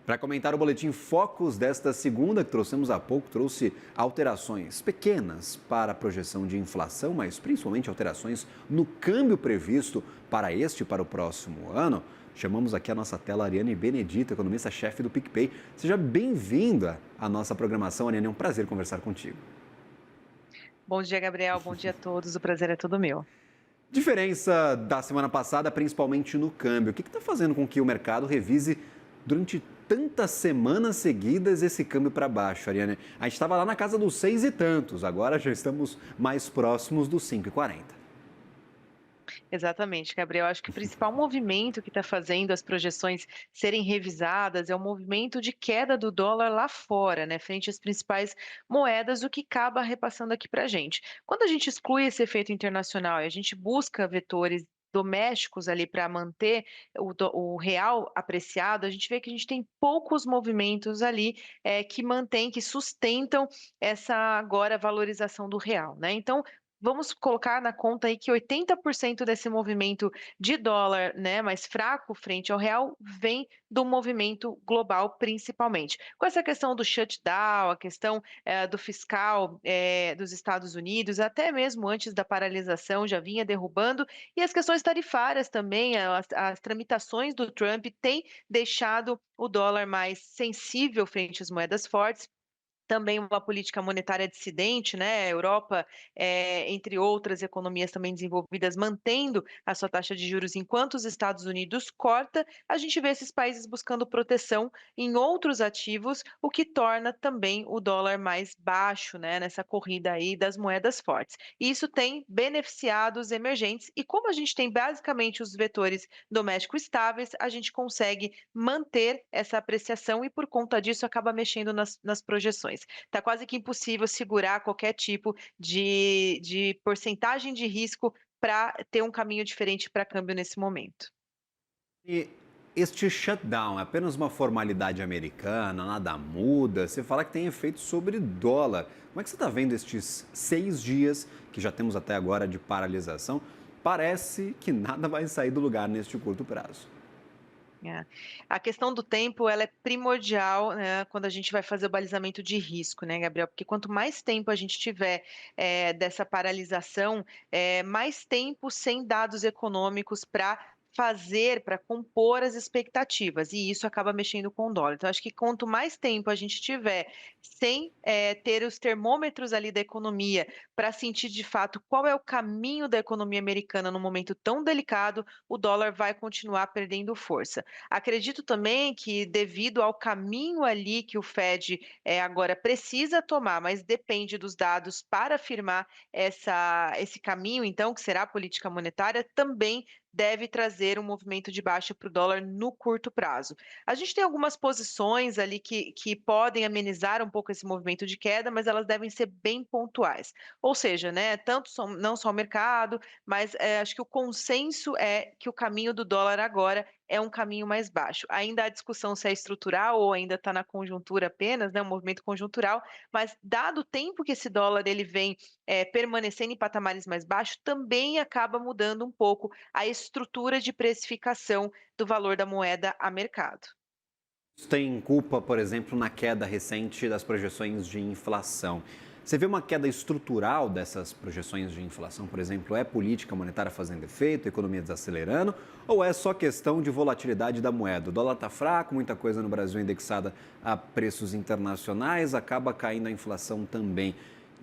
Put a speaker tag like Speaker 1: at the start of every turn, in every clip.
Speaker 1: Para comentar o boletim Focus desta segunda, que trouxemos há pouco, trouxe alterações pequenas para a projeção de inflação, mas principalmente alterações no câmbio previsto para este e para o próximo ano. Chamamos aqui a nossa tela a Ariane Benedito, economista-chefe do PicPay. Seja bem-vinda à nossa programação, Ariane. É um prazer conversar contigo.
Speaker 2: Bom dia, Gabriel. Bom dia a todos. O prazer é todo meu.
Speaker 1: Diferença da semana passada, principalmente no câmbio. O que está fazendo com que o mercado revise durante tantas semanas seguidas esse câmbio para baixo, Ariane? A gente estava lá na casa dos seis e tantos, agora já estamos mais próximos dos 5,40.
Speaker 2: Exatamente, Gabriel. Acho que o principal movimento que está fazendo as projeções serem revisadas é o movimento de queda do dólar lá fora, né, frente às principais moedas, o que acaba repassando aqui para a gente. Quando a gente exclui esse efeito internacional e a gente busca vetores domésticos ali para manter o real apreciado, a gente vê que a gente tem poucos movimentos ali que mantêm, que sustentam essa agora valorização do real, né? Então, vamos colocar na conta aí que 80% desse movimento de dólar, né, mais fraco frente ao real, vem do movimento global, principalmente. Com essa questão do shutdown, a questão do fiscal dos Estados Unidos, até mesmo antes da paralisação, já vinha derrubando, e as questões tarifárias também, as tramitações do Trump têm deixado o dólar mais sensível frente às moedas fortes. Também uma política monetária dissidente, né, a Europa, entre outras economias também desenvolvidas, mantendo a sua taxa de juros enquanto os Estados Unidos corta, a gente vê esses países buscando proteção em outros ativos, o que torna também o dólar mais baixo, né, nessa corrida aí das moedas fortes. E isso tem beneficiado os emergentes e como a gente tem basicamente os vetores domésticos estáveis, a gente consegue manter essa apreciação e por conta disso acaba mexendo nas projeções. Tá quase que impossível segurar qualquer tipo de porcentagem de risco para ter um caminho diferente para câmbio nesse momento.
Speaker 1: E este shutdown é apenas uma formalidade americana, nada muda. Você fala que tem efeito sobre dólar. Como é que você está vendo estes 6 dias que já temos até agora de paralisação? Parece que nada vai sair do lugar neste curto prazo.
Speaker 2: É. A questão do tempo, ela é primordial, né, quando a gente vai fazer o balizamento de risco, né, Gabriel? Porque quanto mais tempo a gente tiver, dessa paralisação, mais tempo sem dados econômicos para compor as expectativas, e isso acaba mexendo com o dólar. Então acho que quanto mais tempo a gente tiver sem, ter os termômetros ali da economia, para sentir de fato qual é o caminho da economia americana num momento tão delicado, o dólar vai continuar perdendo força. Acredito também que devido ao caminho ali que o Fed, agora precisa tomar, mas depende dos dados para firmar esse caminho então, que será a política monetária, também deve trazer um movimento de baixa para o dólar no curto prazo. A gente tem algumas posições ali que podem amenizar um pouco esse movimento de queda, mas elas devem ser bem pontuais. Ou seja, né, não só o mercado, mas, acho que o consenso é que o caminho do dólar agora é um caminho mais baixo. Ainda há discussão se é estrutural ou ainda está na conjuntura apenas, né, um movimento conjuntural, mas dado o tempo que esse dólar ele vem, permanecendo em patamares mais baixos, também acaba mudando um pouco a estrutura de precificação do valor da moeda a mercado.
Speaker 1: Isso tem culpa, por exemplo, na queda recente das projeções de inflação. Você vê uma queda estrutural dessas projeções de inflação, por exemplo, é política monetária fazendo efeito, economia desacelerando, ou é só questão de volatilidade da moeda? O dólar está fraco, muita coisa no Brasil indexada a preços internacionais, acaba caindo a inflação também.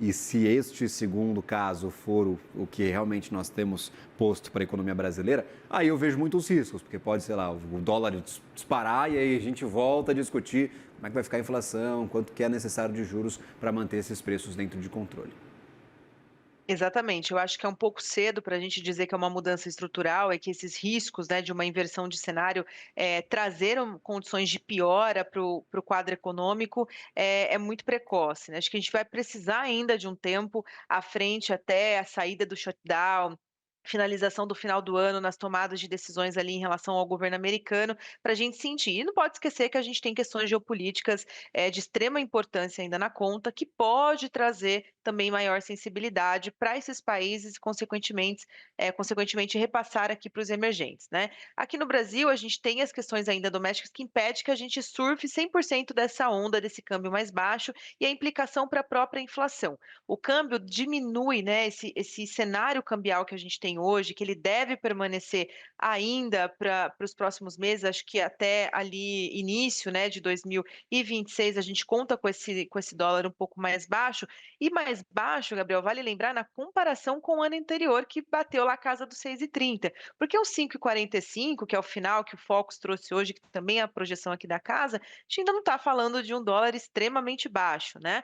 Speaker 1: E se este segundo caso for o que realmente nós temos posto para a economia brasileira, aí eu vejo muitos riscos, porque pode, sei lá, o dólar disparar e aí a gente volta a discutir como é que vai ficar a inflação, quanto que é necessário de juros para manter esses preços dentro de controle.
Speaker 2: Exatamente, eu acho que é um pouco cedo para a gente dizer que é uma mudança estrutural, é que esses riscos, né, de uma inversão de cenário, trazeram condições de piora para o quadro econômico, é muito precoce, né. Acho que a gente vai precisar ainda de um tempo à frente até a saída do shutdown, finalização do final do ano nas tomadas de decisões ali em relação ao governo americano, para a gente sentir. E não pode esquecer que a gente tem questões geopolíticas de extrema importância ainda na conta, que pode trazer também maior sensibilidade para esses países e, consequentemente, repassar aqui para os emergentes, né? Aqui no Brasil, a gente tem as questões ainda domésticas que impedem que a gente surfe 100% dessa onda, desse câmbio mais baixo e a implicação para a própria inflação. O câmbio diminui, né, esse cenário cambial que a gente tem hoje, que ele deve permanecer ainda para os próximos meses, acho que até ali início, né, de 2026 a gente conta com esse dólar um pouco mais baixo, e mais baixo, Gabriel, vale lembrar na comparação com o ano anterior que bateu lá a casa dos 6,30, porque o 5,45, que é o final que o Focus trouxe hoje, que também é a projeção aqui da casa, a gente ainda não está falando de um dólar extremamente baixo, né?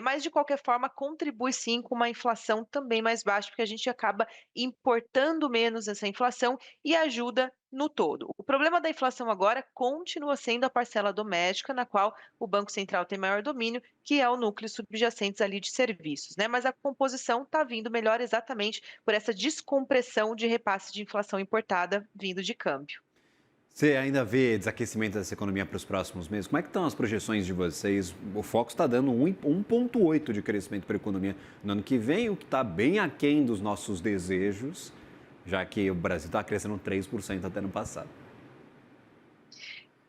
Speaker 2: Mas de qualquer forma contribui sim com uma inflação também mais baixa, porque a gente acaba importando menos essa inflação e ajuda no todo. O problema da inflação agora continua sendo a parcela doméstica, na qual o Banco Central tem maior domínio, que é o núcleo subjacentes ali de serviços, né? Mas a composição está vindo melhor exatamente por essa descompressão de repasse de inflação importada vindo de câmbio.
Speaker 1: Você ainda vê desaquecimento dessa economia para os próximos meses? Como é que estão as projeções de vocês? O Foco está dando 1,8 de crescimento para a economia no ano que vem, o que está bem aquém dos nossos desejos, já que o Brasil está crescendo 3% até no passado.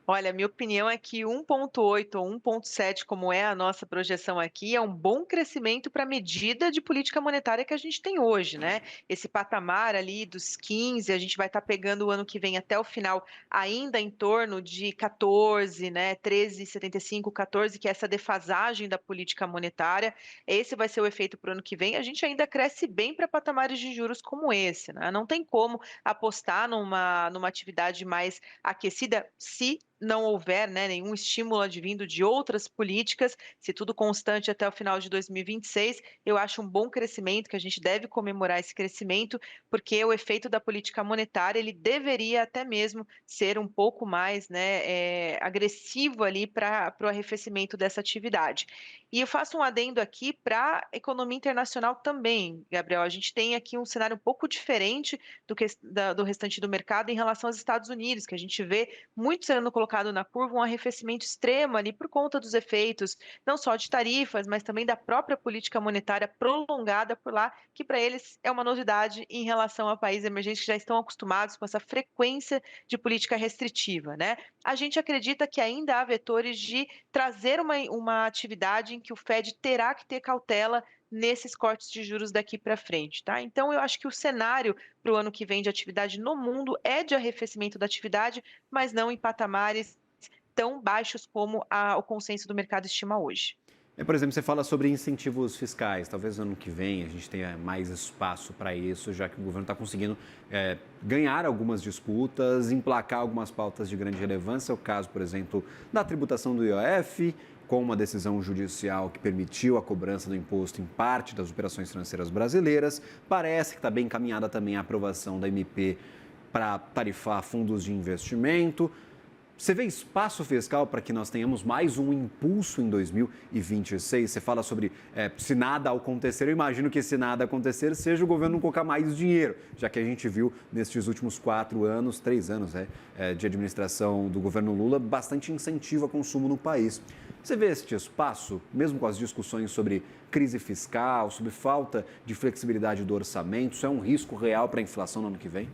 Speaker 2: Olha, minha opinião é que 1,8 ou 1,7, como é a nossa projeção aqui, é um bom crescimento para a medida de política monetária que a gente tem hoje, né? Esse patamar ali dos 15, a gente vai estar pegando o ano que vem até o final ainda em torno de 14, né? 13,75, 14, que é essa defasagem da política monetária. Esse vai ser o efeito para o ano que vem. A gente ainda cresce bem para patamares de juros como esse, né? Não tem como apostar numa atividade mais aquecida se não houver, né, nenhum estímulo advindo de outras políticas, se tudo constante até o final de 2026, eu acho um bom crescimento, que a gente deve comemorar esse crescimento, porque o efeito da política monetária, ele deveria até mesmo ser um pouco mais, né, agressivo ali para o arrefecimento dessa atividade. E eu faço um adendo aqui para a economia internacional também, Gabriel. A gente tem aqui um cenário um pouco diferente do restante do mercado em relação aos Estados Unidos, que a gente vê muito sendo colocado na curva um arrefecimento extremo ali por conta dos efeitos, não só de tarifas, mas também da própria política monetária prolongada por lá, que para eles é uma novidade em relação a países emergentes que já estão acostumados com essa frequência de política restritiva, né? A gente acredita que ainda há vetores de trazer uma atividade em que o Fed terá que ter cautela nesses cortes de juros daqui para frente, tá? Então, eu acho que o cenário para o ano que vem de atividade no mundo é de arrefecimento da atividade, mas não em patamares tão baixos como o consenso do mercado estima hoje.
Speaker 1: Por exemplo, você fala sobre incentivos fiscais. Talvez no ano que vem a gente tenha mais espaço para isso, já que o governo está conseguindo ganhar algumas disputas, emplacar algumas pautas de grande relevância. É o caso, por exemplo, da tributação do IOF, com uma decisão judicial que permitiu a cobrança do imposto em parte das operações financeiras brasileiras. Parece que está bem encaminhada também a aprovação da MP para tarifar fundos de investimento. Você vê espaço fiscal para que nós tenhamos mais um impulso em 2026? Você fala sobre se nada acontecer, eu imagino que se nada acontecer, seja o governo não colocar mais dinheiro, já que a gente viu nestes últimos 4 anos, 3 anos de administração do governo Lula, bastante incentivo ao consumo no país. Você vê este espaço, mesmo com as discussões sobre crise fiscal, sobre falta de flexibilidade do orçamento, isso é um risco real para a inflação no ano que vem?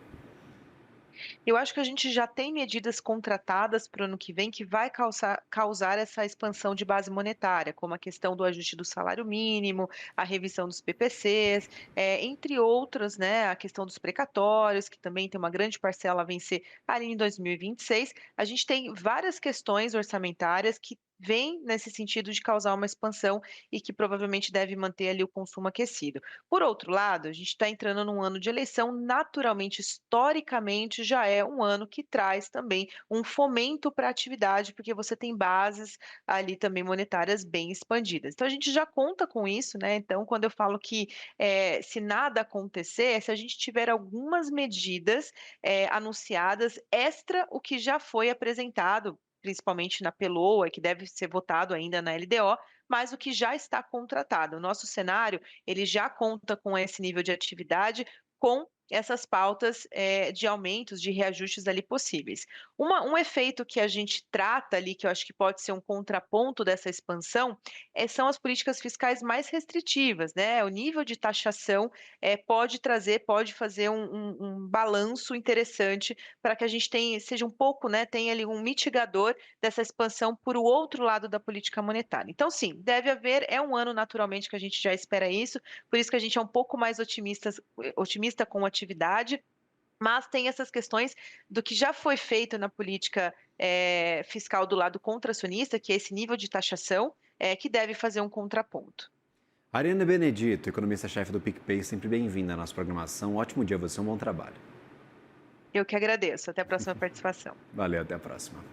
Speaker 2: Eu acho que a gente já tem medidas contratadas para o ano que vem que vai causar essa expansão de base monetária, como a questão do ajuste do salário mínimo, a revisão dos PPCs, entre outras, né, a questão dos precatórios, que também tem uma grande parcela a vencer ali em 2026. A gente tem várias questões orçamentárias que vêm nesse sentido de causar uma expansão e que provavelmente deve manter ali o consumo aquecido. Por outro lado, a gente está entrando num ano de eleição, naturalmente, historicamente, já é um ano que traz também um fomento para a atividade, porque você tem bases ali também monetárias bem expandidas. Então, a gente já conta com isso, né? Então, quando eu falo que se nada acontecer, é se a gente tiver algumas medidas anunciadas extra o que já foi apresentado, principalmente na PELOA, que deve ser votado ainda na LDO, mas o que já está contratado. O nosso cenário, ele já conta com esse nível de atividade, com essas pautas de aumentos, de reajustes ali possíveis. Um efeito que a gente trata ali, que eu acho que pode ser um contraponto dessa expansão, são as políticas fiscais mais restritivas, né? O nível de taxação pode fazer um balanço interessante para que a gente seja um pouco, né, tenha ali um mitigador dessa expansão por o outro lado da política monetária. Então, sim, deve haver, é um ano naturalmente que a gente já espera isso, por isso que a gente é um pouco mais otimista com a atividade, mas tem essas questões do que já foi feito na política fiscal do lado contracionista, que é esse nível de taxação, que deve fazer um contraponto.
Speaker 1: Ariana Benedito, economista-chefe do PicPay, sempre bem-vinda à nossa programação. Ótimo dia, você, um bom trabalho.
Speaker 2: Eu que agradeço. Até a próxima participação.
Speaker 1: Valeu, até a próxima.